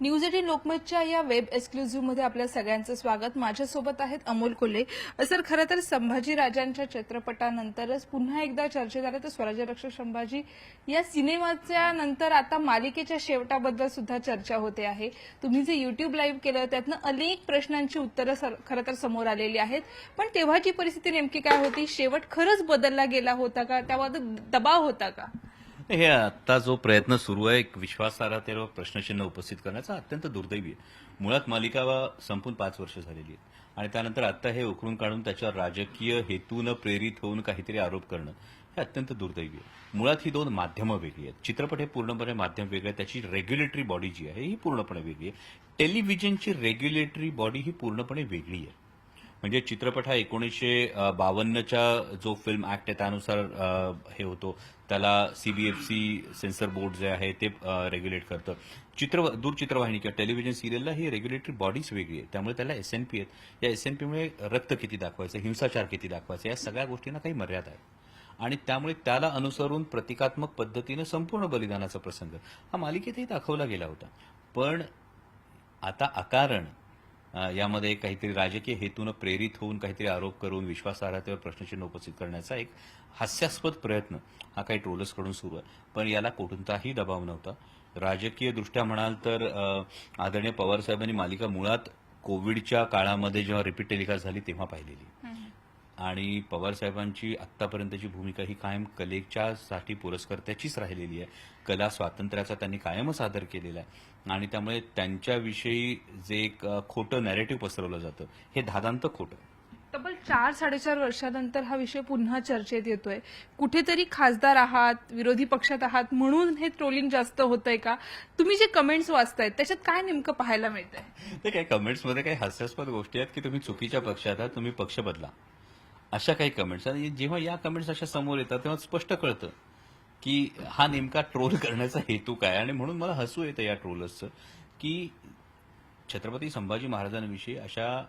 News 18 लोकमतच्या या web एक्सक्लुझिव्हमध्ये आपल्या सगळ्यांचं स्वागत. माझ्यासोबत आहेत अमोल कोल्हे. सर, खरं तर संभाजी राजांच्या चित्रपटानंतरच पुन्हा एकदा चर्चेत आलं तर स्वराज्य रक्षक संभाजी या सिनेमाच्या नंतर आता मालिकेच्या शेवटाबद्दल सुद्धा चर्चा होते आहे. तुम्ही जे युट्यूब लाईव्ह केलं त्यातनं अनेक प्रश्नांची उत्तरं खरं तर समोर आलेली आहेत. पण तेव्हाची परिस्थिती नेमकी काय होती? शेवट खरंच बदलला गेला होता का? त्यावर दबाव होता का? हे आता जो प्रयत्न सुरू आहे एक विश्वासार्हतेवर प्रश्नचिन्ह उपस्थित करण्याचा अत्यंत दुर्दैवी आहे. मुळात मालिका संपून 5 वर्ष झालेली आहे आणि त्यानंतर आता हे उकरून काढून त्याच्यावर राजकीय हेतून प्रेरित होऊन काहीतरी आरोप करणं हे अत्यंत दुर्दैवी आहे. मुळात ही दोन माध्यमं वेगळी आहेत. चित्रपट हे पूर्णपणे माध्यम वेगळं आहे. त्याची रेग्युलेटरी बॉडी जी आहे ही पूर्णपणे वेगळी आहे. टेलिव्हिजनची रेग्युलेटरी बॉडी ही पूर्णपणे वेगळी आहे. म्हणजे चित्रपट हा 1952च्या जो फिल्म ऍक्ट आहे त्यानुसार हे होतो. त्याला सीबीएफसी सेन्सर बोर्ड जे आहे ते रेग्युलेट करतं. दूरचित्रवाहिनी किंवा टेलिव्हिजन सिरियलला ही रेग्युलेटरी बॉडीज वेगळी आहे. त्यामुळे त्याला एसएनपी आहेत. या एसएनपीमुळे रक्त किती दाखवायचं, हिंसाचार किती दाखवायचं, या सगळ्या गोष्टींना काही मर्यादा आहे आणि त्यामुळे त्याला अनुसरून प्रतिकात्मक पद्धतीनं संपूर्ण बलिदानाचा प्रसंग हा मालिकेतही दाखवला गेला होता. पण आता अकारण यामध्ये काहीतरी राजकीय हेतून प्रेरित होऊन काहीतरी आरोप करून विश्वासार्हतेवर प्रश्नचिन्ह उपस्थित करण्याचा एक हास्यास्पद प्रयत्न हा काही ट्रोलर्सकडून सुरू आहे. पण याला कोणताही दबाव नव्हता. राजकीय दृष्ट्या म्हणाल तर आदरणीय पवार साहेबांनी मालिका मुळात कोविडच्या काळामध्ये जेव्हा रिपीट टेलिकास्ट झाली तेव्हा पाहिलेली आणि पवार साहेबांची आतापर्यंतची भूमिका ही कायम कलेच्यासाठी पुरस्कर्त्याचीच राहिलेली आहे. कला स्वातंत्र्याचा त्यांनी कायमच आदर केलेला आहे आणि त्यामुळे त्यांच्याविषयी जे एक खोटं नॅरेटिव्ह पसरवलं जातं हे धादांत खोटं. तब्बल 4-4.5 वर्षानंतर हा विषय पुन्हा चर्चेत येतोय. कुठेतरी खासदार आहात, विरोधी पक्षात आहात म्हणून हे ट्रोलिंग जास्त होतंय का? तुम्ही जे कमेंट्स वाचतायत त्याच्यात काय नेमकं पाहायला मिळतंय? ते काही कमेंट्समध्ये काही हास्यास्पद गोष्टी आहेत की तुम्ही चुकीच्या पक्षात आहात, तुम्ही पक्ष बदला, अशा काही कमेंट्स. आणि जेव्हा या कमेंट्स अशा समोर येतात तेव्हा स्पष्ट कळतं की हा नेमका ट्रोल करण्याचा हेतू काय. आणि म्हणून मला हसू येतं या ट्रोलर्सचं की छत्रपती संभाजी महाराजांविषयी अशा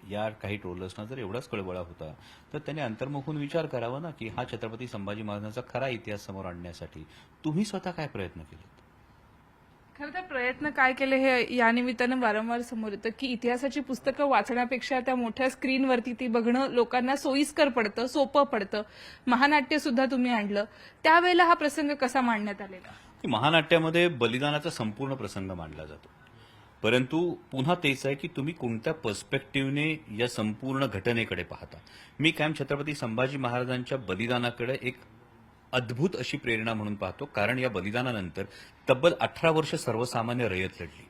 या काही ट्रोलर्सना जर एवढाच कळबळा होता तर त्यांनी अंतर्मुख होऊन विचार करावा ना की हा छत्रपती संभाजी महाराजांचा खरा इतिहास समोर आणण्यासाठी तुम्ही स्वतः काय प्रयत्न केले. खरं तर प्रयत्न काय केले हे या निमित्तानं वारंवार समोर येतं की इतिहासाची पुस्तकं वाचण्यापेक्षा त्या मोठ्या स्क्रीनवरती ती बघणं लोकांना सोयीस्कर पडतं, सोपं पडतं. महानाट्य सुद्धा तुम्ही आणलं, त्यावेळेला हा प्रसंग कसा मांडण्यात आलेला? महानाट्यामध्ये बलिदानाचा संपूर्ण प्रसंग मांडला जातो. परंतु पुन्हा तेच आहे की तुम्ही कोणत्या पर्स्पेक्टिव्हने या संपूर्ण घटनेकडे पाहता. मी कायम छत्रपती संभाजी महाराजांच्या बलिदानाकडे एक अद्भुत अशी प्रेरणा म्हणून पाहतो. कारण या बलिदानानंतर तब्बल 18 वर्ष सर्वसामान्य रयत लढली.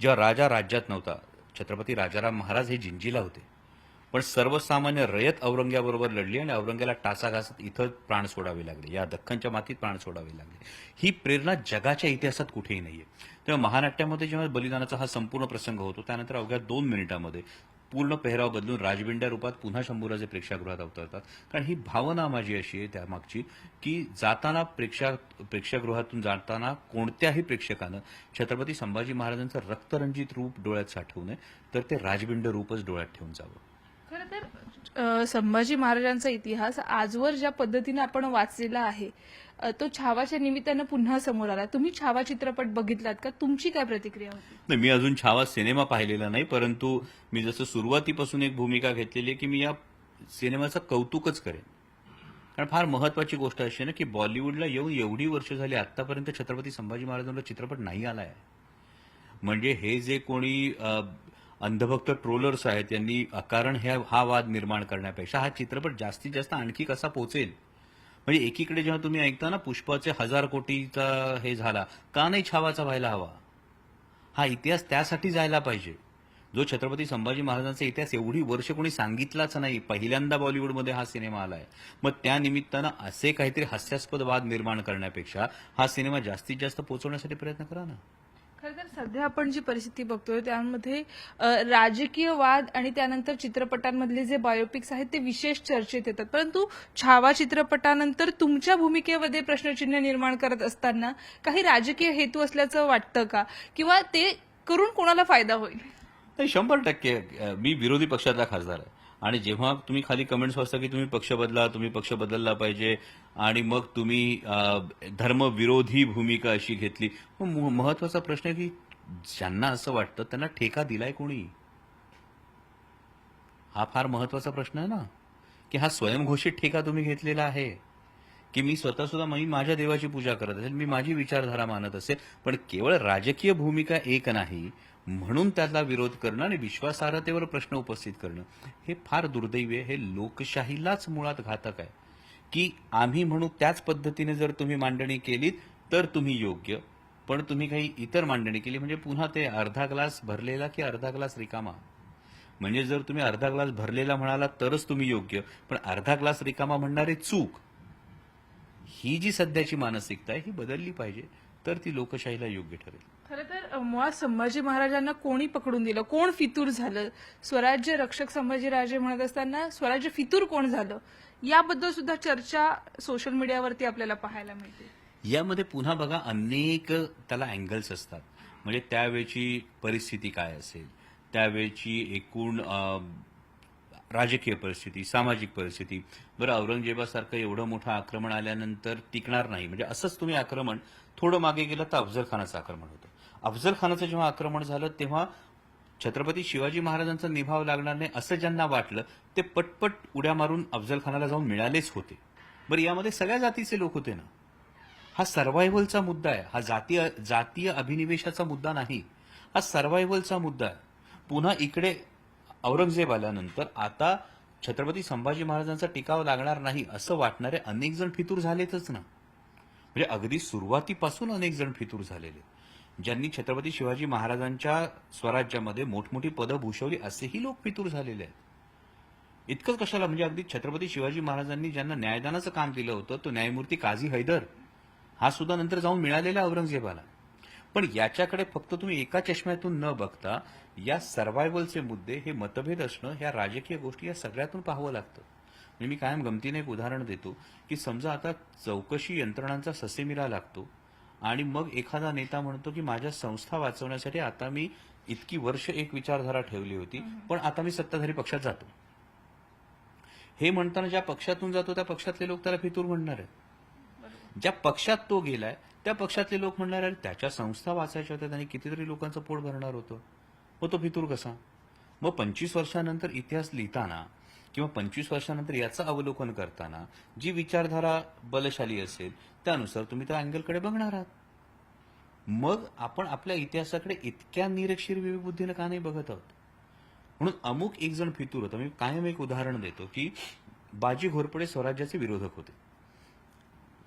जेव्हा राजा राज्यात नव्हता, छत्रपती राजाराम महाराज हे जिंजीला होते, पण सर्वसामान्य रयत औरंग्याबरोबर लढली आणि औरंग्याला टाचाघासात इथं प्राण सोडावे लागले, या दख्खनच्या मातीत प्राण सोडावे लागले. ही प्रेरणा जगाच्या इतिहासात कुठेही नाहीये. तेव्हा महानाट्यामध्ये जेव्हा बलिदानाचा हा संपूर्ण प्रसंग होतो त्यानंतर अवघ्या 2 मिनिटांमध्ये पूर्ण पेहराव बदलून राजबिंड्या रूपात पुन्हा शंभूराजे प्रेक्षागृहात अवतरतात. कारण ही भावना माझी अशी आहे त्यामागची की जाताना प्रेक्षागृहातून जाताना कोणत्याही प्रेक्षकानं छत्रपती संभाजी महाराजांचं रक्तरंजित रूप डोळ्यात साठवू नये, तर ते राजबिंड रूपच डोळ्यात ठेवून जावं. खरं तर संभाजी महाराजांचा इतिहास आजवर ज्या पद्धतीने आपण वाचलेला आहे तो छावाच्या निमित्तानं पुन्हा समोर आला. तुम्ही छावा चित्रपट बघितलात का? तुमची काय प्रतिक्रिया होती? नाही, मी अजून छावा सिनेमा पाहिलेला नाही, परंतु मी जसं सुरुवातीपासून एक भूमिका घेतलेली आहे की मी या सिनेमाचं कौतुकच करेन. कारण फार महत्वाची गोष्ट अशी आहे ना की बॉलिवूडला येऊन एवढी वर्ष झाली आतापर्यंत छत्रपती संभाजी महाराजांचा चित्रपट नाही आलाय. म्हणजे हे जे कोणी अंधभक्त ट्रोलर्स आहेत यांनी अकारण हा वाद निर्माण करण्यापेक्षा हा चित्रपट जास्तीत जास्त आणखी कसा पोहोचेल. म्हणजे एकीकडे जेव्हा तुम्ही ऐकता ना पुष्पाचे 1000 कोटीचा हे झाला, का नाही छावाचा व्हायला हवा. हा इतिहास त्यासाठी जायला पाहिजे जो छत्रपती संभाजी महाराजांचा इतिहास एवढी वर्ष कोणी सांगितलाच नाही. पहिल्यांदा बॉलिवूडमध्ये हा सिनेमा आलाय. मग त्या निमित्तानं असे काहीतरी हास्यास्पद वाद निर्माण करण्यापेक्षा हा सिनेमा जास्तीत जास्त पोहोचवण्यासाठी प्रयत्न करा ना. खरं तर सध्या आपण जी परिस्थिती बघतोय त्यामध्ये राजकीय वाद आणि त्यानंतर चित्रपटांमधले जे बायोपिक्स आहेत ते विशेष चर्चेत येतात. परंतु छावा चित्रपटानंतर तुमच्या भूमिकेमध्ये प्रश्नचिन्ह निर्माण करत असताना काही राजकीय हेतू असल्याचं वाटतं का? किंवा ते करून कोणाला फायदा होईल? नाही, 100% मी विरोधी पक्षातला खासदार आहे आणि जेव्हा तुम्ही खाली कमेंट्स वाचता की तुम्ही पक्ष बदला, तुम्ही पक्ष बदलला पाहिजे आणि मग तुम्ही धर्मविरोधी भूमिका अशी घेतली, मग महत्वाचा प्रश्न आहे की ज्यांना असं वाटतं त्यांना ठेका दिलाय कोणी? हा फार महत्वाचा प्रश्न आहे ना, की हा स्वयंघोषित ठेका तुम्ही घेतलेला आहे की मी स्वतः सुद्धा मी माझ्या देवाची पूजा करत असेल, मी माझी विचारधारा मानत असेल, पण केवळ राजकीय भूमिका एक नाही म्हणून त्याला विरोध करणं आणि विश्वासार्हतेवर प्रश्न उपस्थित करणं हे फार दुर्दैवी आहे. हे लोकशाहीलाच मुळात घातक आहे की आम्ही म्हणू त्याच पद्धतीने जर तुम्ही मांडणी केलीत तर तुम्ही योग्य, पण तुम्ही काही इतर मांडणी केली म्हणजे पुन्हा ते अर्धा ग्लास भरलेला की अर्धा ग्लास रिकामा. म्हणजे जर तुम्ही अर्धा ग्लास भरलेला म्हणालात तरच तुम्ही योग्य, पण अर्धा ग्लास रिकामा म्हणणारे चूक. ही जी सध्याची मानसिकता आहे ही बदलली पाहिजे, तर ती लोकशाहीला योग्य ठरेल. खरं तर मुळात संभाजी महाराजांना कोणी पकडून दिलं, कोण फितूर झालं, स्वराज्य रक्षक संभाजीराजे म्हणत असताना स्वराज्य फितूर कोण झालं, याबद्दल सुद्धा चर्चा सोशल मीडियावरती आपल्याला पाहायला मिळते. यामध्ये पुन्हा बघा अनेक त्याला अँगल्स असतात. म्हणजे त्यावेळची परिस्थिती काय असेल, त्यावेळची एकूण राजकीय परिस्थिती, सामाजिक परिस्थिती. बरं, औरंगजेबासारखं एवढं मोठं आक्रमण आल्यानंतर टिकणार नाही, म्हणजे असंच तुम्ही आक्रमण थोडं मागे गेलं तर अफजल खानाचं आक्रमण होतं. अफजल खानाचं जेव्हा आक्रमण झालं तेव्हा छत्रपती शिवाजी महाराजांचा निभाव लागणार नाही असं ज्यांना वाटलं ते पटपट उड्या मारून अफजल खानाला जाऊन मिळालेच होते. बरं, यामध्ये सगळ्या जातीचे लोक होते ना. हा सर्व्हायव्हलचा मुद्दा आहे, हा जातीय अभिनिवेशाचा मुद्दा नाही, हा सर्व्हायव्हलचा मुद्दा आहे. पुन्हा इकडे औरंगजेब आल्यानंतर आता छत्रपती संभाजी महाराजांचा टिकाव लागणार नाही असं वाटणारे अनेक जण फितूर झालेतच ना. म्हणजे अगदी सुरुवातीपासून अनेक जण फितूर झालेले, ज्यांनी छत्रपती शिवाजी महाराजांच्या स्वराज्यामध्ये मोठमोठी पदं भूषवली असेही लोक फितूर झालेले आहेत. इतकंच कशाला, म्हणजे अगदी छत्रपती शिवाजी महाराजांनी ज्यांना न्यायदानाचं काम दिलं होतं तो न्यायमूर्ती काझी हैदर हा सुद्धा नंतर जाऊन मिळालेला औरंगजेबाला. पण याच्याकडे फक्त तुम्ही एका चष्म्यातून न बघता या सर्व्हायव्हलचे मुद्दे, हे मतभेद असणं, ह्या राजकीय गोष्टी या सगळ्यातून पाहावं लागतं. म्हणजे मी कायम गमतीने एक उदाहरण देतो की समजा आता चौकशी यंत्रणांचा ससेमिरा लागतो आणि मग एखादा नेता म्हणतो की माझ्या संस्था वाचवण्यासाठी आता मी इतकी वर्ष एक विचारधारा ठेवली होती पण आता मी सत्ताधारी पक्षात जातो. हे म्हणताना ज्या पक्षातून जातो त्या पक्षातले लोक त्याला फितूर म्हणणार आहेत. ज्या पक्षात तो गेलाय त्या पक्षातले लोक म्हणणार आहेत त्याच्या संस्था वाचायच्या होत्या, त्यांनी कितीतरी लोकांचं पोट भरणार होतं, मग तो फितूर कसा? मग 25 वर्षानंतर इतिहास लिहिताना किंवा 25 वर्षानंतर याचं अवलोकन करताना जी विचारधारा बलशाली असेल त्यानुसार तुम्ही त्या अँगलकडे बघणार आहात. मग आपण आपल्या इतिहासाकडे इतक्या निरक्षीर विवेकबुद्धीनं का नाही बघत आहोत? म्हणून अमुक एक जण फितूर होता. मी कायम एक उदाहरण देतो की बाजी घोरपडे स्वराज्याचे विरोधक होते.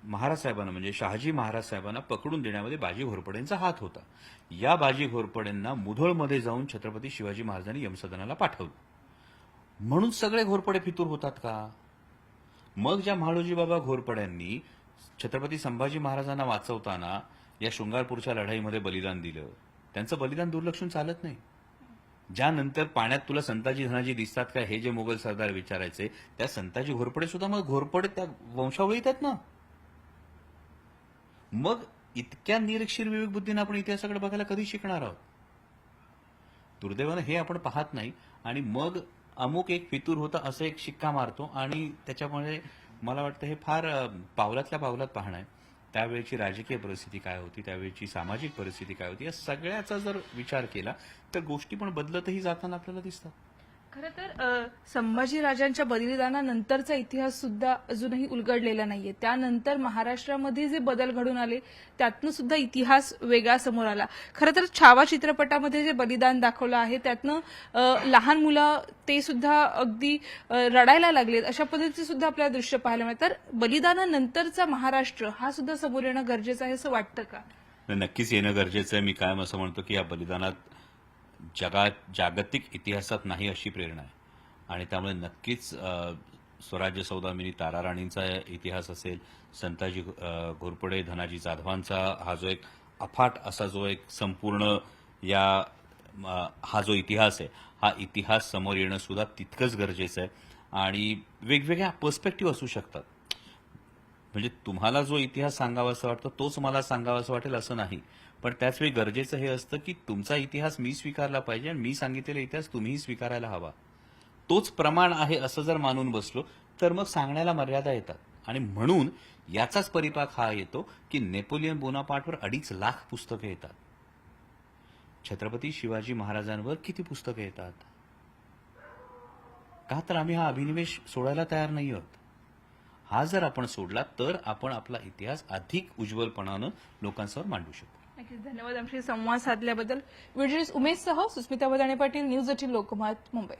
महाराज साहेबांना म्हणजे शहाजी महाराज साहेबांना पकडून देण्यामध्ये बाजी घोरपडेंचा हात होता. या बाजी घोरपडेंना मुधोळमध्ये जाऊन छत्रपती शिवाजी महाराजांनी यमसदनाला पाठवलं. म्हणून सगळे घोरपडे फितूर होतात का? मग ज्या म्हाळोजी बाबा घोरपड्यांनी छत्रपती संभाजी महाराजांना वाचवताना या शृंगारपूरच्या लढाईमध्ये बलिदान दिलं, त्यांचं बलिदान दुर्लक्षून चालत नाही. ज्यानंतर पाण्यात तुला संताजी धनाजी दिसतात का हे जे मोगल सरदार विचारायचे, त्या संताजी घोरपडे सुद्धा मग घोरपडे त्या वंशावळीत आहेत ना. मग इतक्या निरक्षीर विवेकबुद्धीनं आपण इतिहासाकडे बघायला कधी शिकणार आहोत? दुर्दैवानं हे आपण पाहत नाही आणि मग अमुक एक फितूर होता असं एक शिक्का मारतो आणि त्याच्यामुळे मला वाटतं हे फार पावलातल्या पावलात पाहणं आहे. त्यावेळची राजकीय परिस्थिती काय होती, त्यावेळची सामाजिक परिस्थिती काय होती, या सगळ्याचा जर विचार केला तर गोष्टी पण बदलतही जाताना आपल्याला दिसतात. खरं तर संभाजीराजांच्या बलिदानानंतरचा इतिहास सुद्धा अजूनही उलगडलेला नाहीये. त्यानंतर महाराष्ट्रामध्ये जे बदल घडून आले त्यातनं सुद्धा इतिहास वेगळा समोर आला. खरं तर छावा चित्रपटामध्ये जे बलिदान दाखवलं आहे त्यातनं लहान मुलं ते सुद्धा अगदी रडायला लागलेत, अशा पद्धतीचे सुद्धा आपल्याला दृश्य पाहायला मिळतं. तर बलिदानानंतरचा महाराष्ट्र हा सुद्धा समोर येणं गरजेचं आहे असं वाटतं का? नक्कीच येणं गरजेचं आहे. मी कायम असं म्हणतो की या बलिदानात जागतिक इतिहासात नाही अशी प्रेरणा आहे आणि त्यामुळे नक्कीच स्वराज्य सौदामिनी ताराराणींचा इतिहास असेल, संताजी घोरपडे धनाजी जाधवांचा हा जो एक अफाट असा जो एक संपूर्ण हा जो इतिहास आहे, हा इतिहास समोर येणं सुद्धा तितकंच गरजेचं आहे. आणि वेगवेगळ्या पर्स्पेक्टिव्ह असू शकतात. म्हणजे तुम्हाला जो इतिहास सांगावासा वाटतो तोच मला सांगावासा वाटेल असं नाही, पण त्याचवेळी गरजेचं हे असतं की तुमचा इतिहास मी स्वीकारला पाहिजे आणि मी सांगितलेला इतिहास तुम्हीही स्वीकारायला हवा. तोच प्रमाण आहे असं जर मानून बसलो तर मग सांगण्याला मर्यादा येतात. आणि म्हणून याचाच परिपाक हा येतो की नेपोलियन बोनापार्टवर 2.5 लाख पुस्तकं येतात. छत्रपती शिवाजी महाराजांवर किती पुस्तकं येतात? का तर आम्ही हा अभिनिवेश सोडायला तयार नाही आहोत. हा जर आपण सोडला तर आपण आपला इतिहास अधिक उज्ज्वलपणानं लोकांसमोर मांडू शकतो. नक्कीच धन्यवाद आमशी संवाद साधल्याबद्दल. व्हिडिओ उमेशसह सुस्मिता वदाणे पाटील, न्यूज 18 लोकमत, मुंबई.